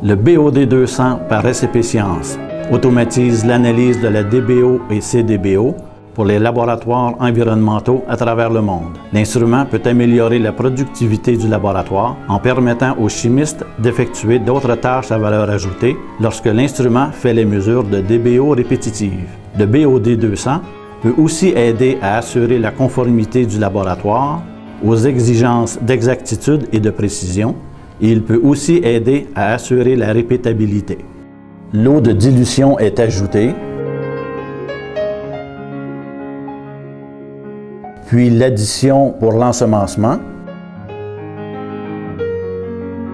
Le BOD 200 par SCP Sciences automatise l'analyse de la DBO et CDBO pour les laboratoires environnementaux à travers le monde. L'instrument peut améliorer la productivité du laboratoire en permettant aux chimistes d'effectuer d'autres tâches à valeur ajoutée lorsque l'instrument fait les mesures de DBO répétitives. Le BOD 200 peut aussi aider à assurer la conformité du laboratoire aux exigences d'exactitude et de précision, et il peut aussi aider à assurer la répétabilité. L'eau de dilution est ajoutée, puis l'addition pour l'ensemencement,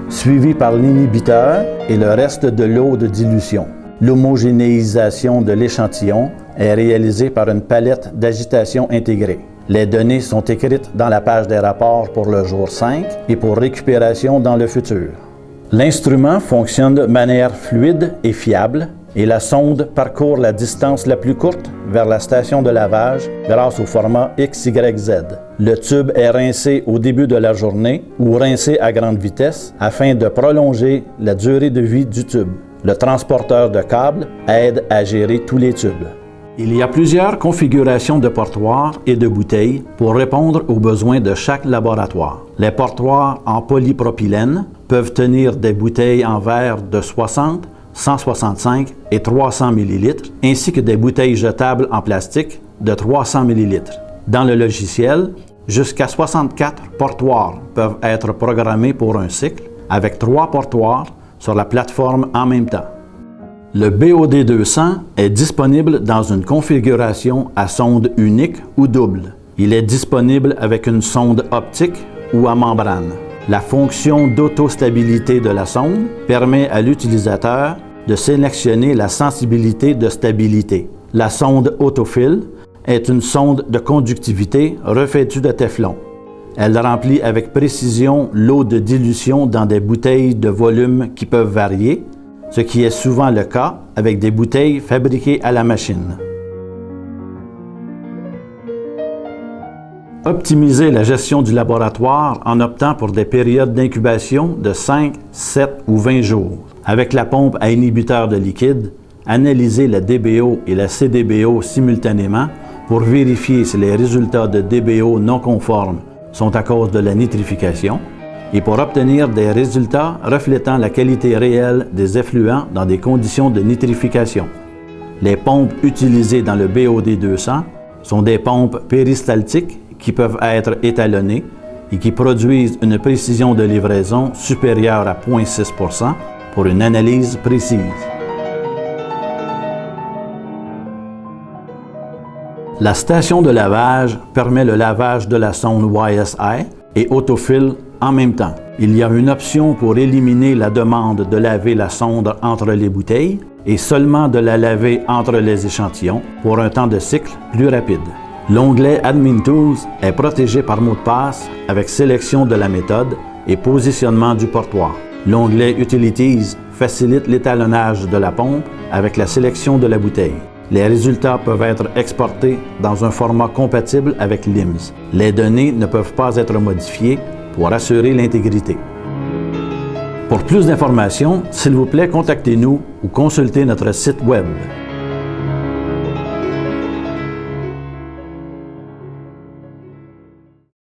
suivi par l'inhibiteur et le reste de l'eau de dilution. L'homogénéisation de l'échantillon est réalisée par une palette d'agitation intégrée. Les données sont écrites dans la page des rapports pour le jour 5 et pour récupération dans le futur. L'instrument fonctionne de manière fluide et fiable et la sonde parcourt la distance la plus courte vers la station de lavage grâce au format XYZ. Le tube est rincé au début de la journée ou rincé à grande vitesse afin de prolonger la durée de vie du tube. Le transporteur de câbles aide à gérer tous les tubes. Il y a plusieurs configurations de portoirs et de bouteilles pour répondre aux besoins de chaque laboratoire. Les portoirs en polypropylène peuvent tenir des bouteilles en verre de 60, 165 et 300 ml, ainsi que des bouteilles jetables en plastique de 300 ml. Dans le logiciel, jusqu'à 64 portoirs peuvent être programmés pour un cycle, avec 3 portoirs sur la plateforme en même temps. Le BOD 200 est disponible dans une configuration à sonde unique ou double. Il est disponible avec une sonde optique ou à membrane. La fonction d'autostabilité de la sonde permet à l'utilisateur de sélectionner la sensibilité de stabilité. La sonde autofill est une sonde de conductivité revêtue de téflon. Elle remplit avec précision l'eau de dilution dans des bouteilles de volume qui peuvent varier, ce qui est souvent le cas avec des bouteilles fabriquées à la machine. Optimisez la gestion du laboratoire en optant pour des périodes d'incubation de 5, 7 ou 20 jours. Avec la pompe à inhibiteur de liquide, analysez la DBO et la CDBO simultanément pour vérifier si les résultats de DBO non conformes sont à cause de la nitrification et pour obtenir des résultats reflétant la qualité réelle des effluents dans des conditions de nitrification. Les pompes utilisées dans le BOD 200 sont des pompes péristaltiques qui peuvent être étalonnées et qui produisent une précision de livraison supérieure à 0,6 % pour une analyse précise. La station de lavage permet le lavage de la sonde YSI et autofill en même temps. Il y a une option pour éliminer la demande de laver la sonde entre les bouteilles et seulement de la laver entre les échantillons pour un temps de cycle plus rapide. L'onglet Admin Tools est protégé par mot de passe avec sélection de la méthode et positionnement du portoir. L'onglet Utilities facilite l'étalonnage de la pompe avec la sélection de la bouteille. Les résultats peuvent être exportés dans un format compatible avec LIMS. Les données ne peuvent pas être modifiées pour assurer l'intégrité. Pour plus d'informations, s'il vous plaît, contactez-nous ou consultez notre site web.